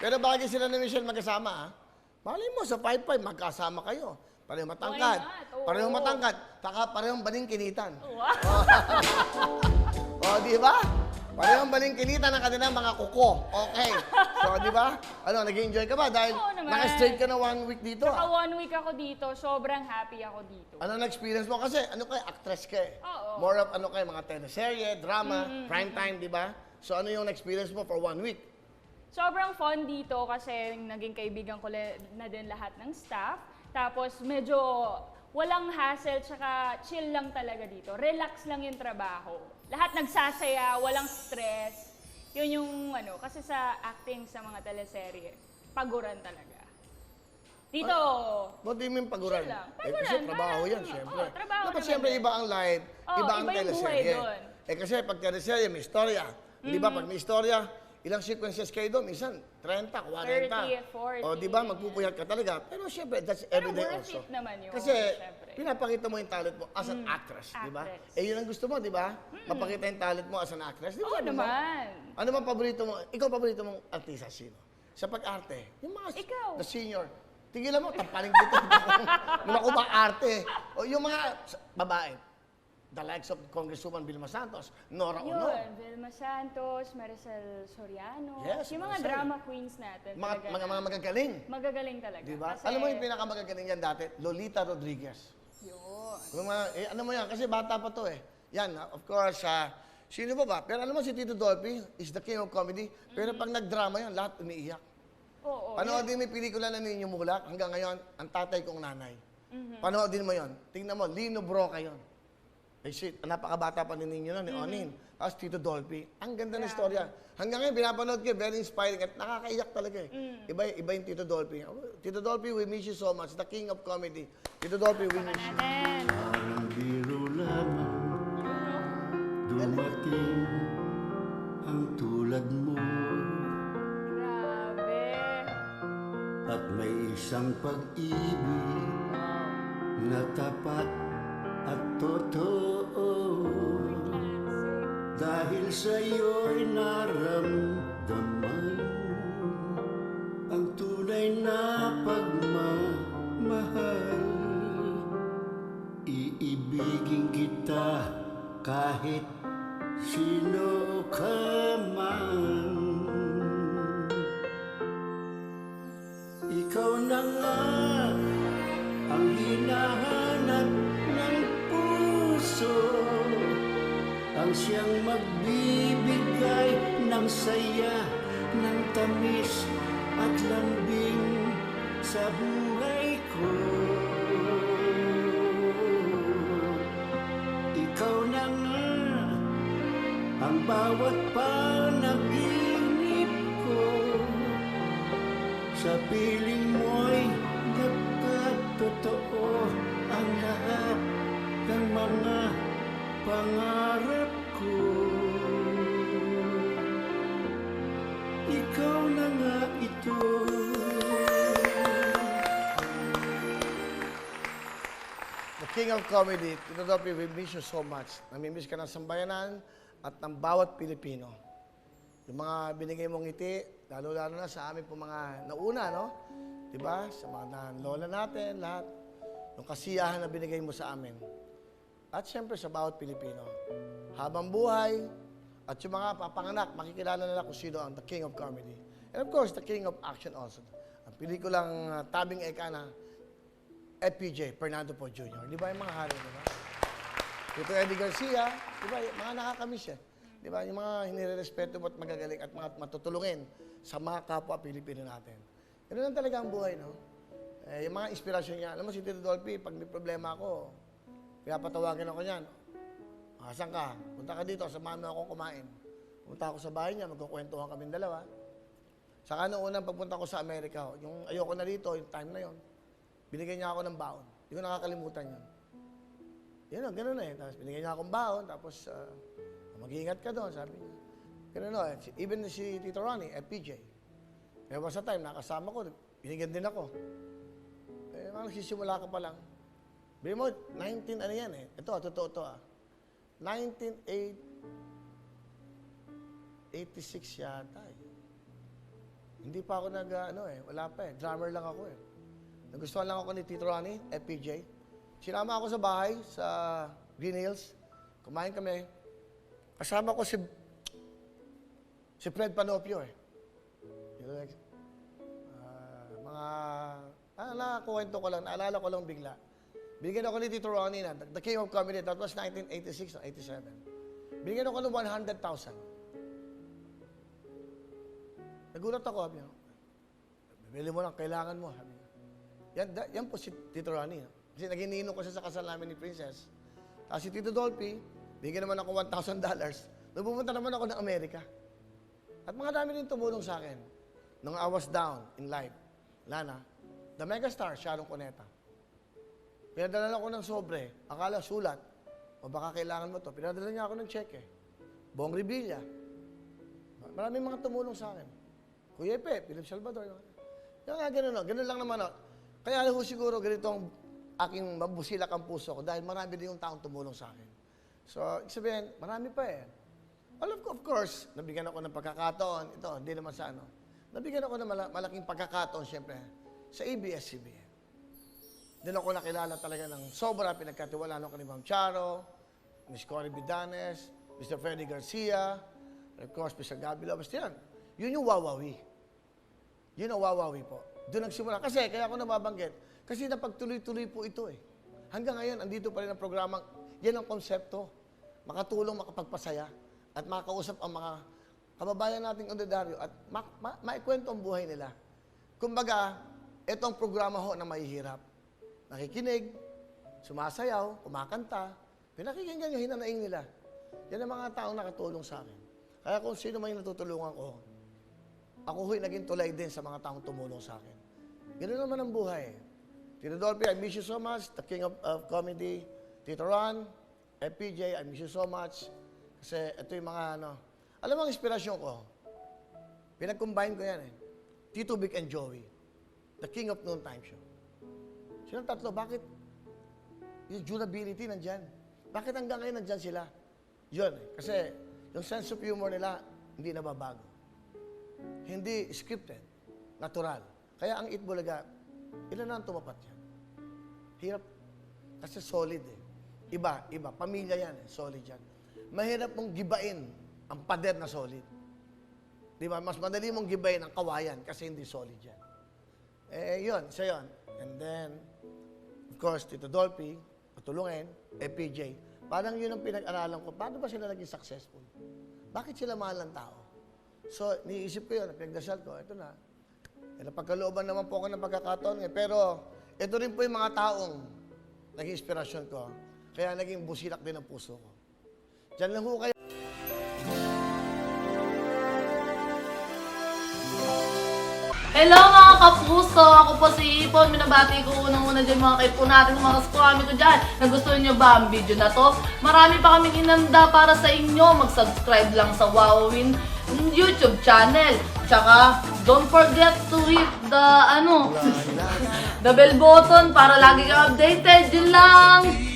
Pero bagay sila ni Michelle magkasama, ha? Malay mo, sa 5'5", magkasama kayo. Pareho matangkad. Why not? Oo. Pareho matangkad. Taka parehong balingkinitan. Wow. O, di ba? Parehong balingkinitan ng kanilang mga kuko. Okay. So, di ba? Ano, nag-enjoy ka ba? Dahil Oo naman. naka-straight ka na 1 week dito, Saka ah. 1 week ako dito, sobrang happy ako dito. Ano na-experience mo? Kasi, ano kayo, actress ka eh. Oo. More of, ano kayo, mga teleserye, drama, prime time, di ba? So, ano yung experience mo for 1 week? Sobrang fun dito kasi naging kaibigan ko na din lahat ng staff. Tapos medyo walang hassle, tsaka chill lang talaga dito. Relax lang yung trabaho. Lahat nagsasaya, walang stress. Yun yung ano, kasi sa acting sa mga teleserye, paguran talaga. Dito, What do you mean paguran? Chill lang. Kasi Paguran, trabaho parang, yan, syempre. oo, trabaho Dapat naman syempre din. iba ang live, Oo, iba ang iba yung buhay teleserye. doon. Kasi pag teleserye, may istorya. Di ba? Pag may istorya, ilang sequences kayo doon? Minsan, 30, 40. 40. O di ba, magpupuyat ka talaga. Pero syempre, that's Pero everyday worth also. it naman yun, Kasi, syempre. pinapakita mo yung talent mo as an actress, di ba? actress. Eh, yun ang gusto mo, di ba? Mapakita yung talent mo as an actress. Di ba? Oo Sabi mo? naman. Ano bang paborito mo? Ikaw paborito mong artista, sino? Sa pag-arte. Yung mga Ikaw. the senior. Tigilan mo, tampaling dito. Nung ako ba arte? O yung mga babae. The likes of Congresswoman Vilma Santos, Nora Ono. Yun, Vilma Santos, Maricel Soriano. Yes, yung mga Maricel. drama queens natin. talaga Mga na magagaling. magagaling talaga. Di ba? Kasi, Alam mo yung pinakamagagaling yan dati? Lolita Rodriguez. Yun. Yung mga, ano mo yan? Kasi bata pa to eh. Yan, of course, sino ba ba? Pero alam mo si Tito Dolphy is the king of comedy. Pero pag nagdrama yan, lahat umiiyak. Oo. Panoodin mo yung pelikula na Ninyo Mulak, hanggang ngayon, ang tatay kong nanay. Panoodin mo yon. Tingnan mo, Lino Broca yun. Ay shit, napakabata pa ni Ninyo nun, ni Onin. Tapos Tito Dolphy. Ang ganda ng istorya. Hanggang ngayon, pinapanood ko, very inspiring at nakakaiyak talaga eh. Iba yung Tito Dolphy. Tito Dolphy, we miss you so much. The king of comedy. Tito Dolphy, we miss you. Natin. Parang biro lamang dumating ang tulad mo Grabe. at may isang pag-ibig na tapat at totoo dahil sa'yo'y naramdaman ang tunay na pagmamahal. Iibigin kita kahit sino ka man. Ikaw na nga ang hinahanap ng puso, ang siyang magbibigay ng saya, ng tamis at lambing sa buhay ko. Ikaw na nga ang bawat panaginip ko, sa piling mo'y nagkatotoo ang lahat ng mga pangarap ko. Ikaw na nga ito. The king of comedy, Tito Dolphy, we miss you so much. Namimiss ka ng sambayanan at ng bawat Pilipino. Yung mga binigay mong ngiti, lalo-lalo na sa amin po mga nauna, no? Diba? Sa mga lola natin, lahat. Yung kasiyahan na binigay mo sa amin. At siyempre sa bawat Pilipino. Habang buhay, at yung mga papanganak, makikilala nila kung sino ang the king of comedy. And of course, the king of action also. Ang pelikulang Tabing Eka na FPJ, Fernando Po Jr. Di ba yung mga hari, di ba? Ito Eddie Garcia, di ba? Mga nakakamiss yan. Di ba? Yung mga hinirespeto mo at magagaling at mga matutulungin sa mga kapwa Pilipino natin. Ganun lang talaga ang buhay, no? Eh, yung mga inspirasyon niya. Alam mo, si Tito Dolphy, pag may problema ako, pinapatawagan ako niyan. Asan ka? Punta ka dito, samahan mo ako kumain. Punta ako sa bahay niya, magkukwentuhan kami dalawa. Saka noong unang pagpunta ko sa Amerika, yung ayoko na dito, yung time na yon, binigyan niya ako ng baon. Hindi ko nakakalimutan yun. Yun, ganun na eh. Tapos binigyan niya akong baon, tapos mag-iingat ka doon, sabi niya. Ganun na. Even si Tito Ronnie, FPJ. Kaya sa time, nakasama ko, binigyan din ako. Eh, mga nagsisimula ka pa lang. Bili mo, 19, ano yan eh. Ito, totoo to ah. 1986 yata eh. Hindi pa ako wala pa eh. Drummer lang ako eh. Nagustuhan lang ako ni Tito Ronnie, FPJ. Sinama ako sa bahay, sa Green Hills. Kumain kami. Kasama ko si Fred Panopio eh. Nakakuwento ko lang, naalala ko lang bigla. Binigyan ako ni Tito Ronnie na, the King of Comedy, that was 1986 or 87. Binigyan ako ng 100,000. Nagulat ako, sabi niya, bibili mo lang, kailangan mo. Sabi niya. Yan po si Tito Ronnie. Kasi naging ninong ko siya sa kasal namin ni Princess. Tapos si Tito Dolphy, bigyan naman ako $1,000. Nagpupunta naman ako ng Amerika. At mga dami rin tumulong sa akin. Nung I was down in life, Lana, the megastar, Sharon Cuneta. Pinadala ako ng sobre, akala sulat, o baka kailangan mo to. Pinadala niya ako ng cheque. Bong Revilla. Maraming mga tumulong sa akin. Kuya Epe, Philip Salvador. Yung nga, ganun lang naman. Kaya siguro ganito ang aking mabusilak ang puso ko dahil marami din yung taong tumulong sa akin. So, sabihin, marami pa eh. Of course, nabigyan ako ng pagkakataon. Ito, hindi naman sa ano. Nabigyan ako ng malaking pagkakataon, siyempre, sa ABS-CBN. Doon ako nakilala talaga ng sobra, pinagkatiwalaan ako ni Ma'am Charo, Miss Cory Bidanes, Mr. Freddy Garcia, of course, Mr. Gabi Lopez. Yun yung wawawi. Yun ang wawawi po. Doon nagsimula. Kasi, kaya ako nababanggit, kasi napagtuloy-tuloy po ito eh. Hanggang ngayon, andito pa rin ang programang, yan ang konsepto. Makatulong, makapagpasaya, at makakausap ang mga kababayan nating ondaryo at maikwento ang buhay nila. Kumbaga, itong programa ho na mahihirap. Nakikinig, sumasayaw, kumakanta, pinakikinggan yung hinanaing nila. Yan ang mga taong nakatulong sa akin. Kaya kung sino man yung natutulungan ko, ako ho'y naging tulay din sa mga taong tumulong sa akin. Ganoon naman ang buhay. Tito Dolphy, I miss you so much. The King of Comedy. Tito Ron, FPJ, I miss you so much. Kasi ito yung mga alam mo ang inspirasyon ko? Pinag-combine ko yan eh. Tito Vic and Joey. The King of Noontime Show. Silang tatlo, bakit? Yung durability nandyan. Bakit hanggang ngayon nandyan sila? Yun eh. Kasi yung sense of humor nila, hindi nababago. Hindi scripted. Natural. Kaya ang Itbulaga, ilan na ang tumapat yan? Hirap. Kasi solid eh. Iba. Pamilya yan eh. Solid yan. Mahirap mong gibain ang pader na solid. Di ba? Mas madali mong gibain ang kawayan kasi hindi solid yan. Yun. Isa yun. And then, of course, Tito Dolphy, patulungin, FPJ. Parang yun ang pinag-aralan ko. Paano ba sila naging successful? Bakit sila mahal ng tao? So, niisip ko yun, pinagdasal ko, ito na. Napagkalooban naman po ako ng pagkakataon. Pero, ito rin po yung mga taong naging inspirasyon ko. Kaya naging busilak din ang puso ko. Diyan lang ho kayo. Hello mga kapuso! Ako po si Ipon. Minabati ko unang-una dyan mga kaipo natin, mga kaskwami ko dyan. Nagustuhan nyo ba ang video na to? Marami pa kaming inanda para sa inyo. Mag-subscribe lang sa Wowin YouTube channel. Tsaka, don't forget to hit the, the bell button para lagi kang updated. Yun lang!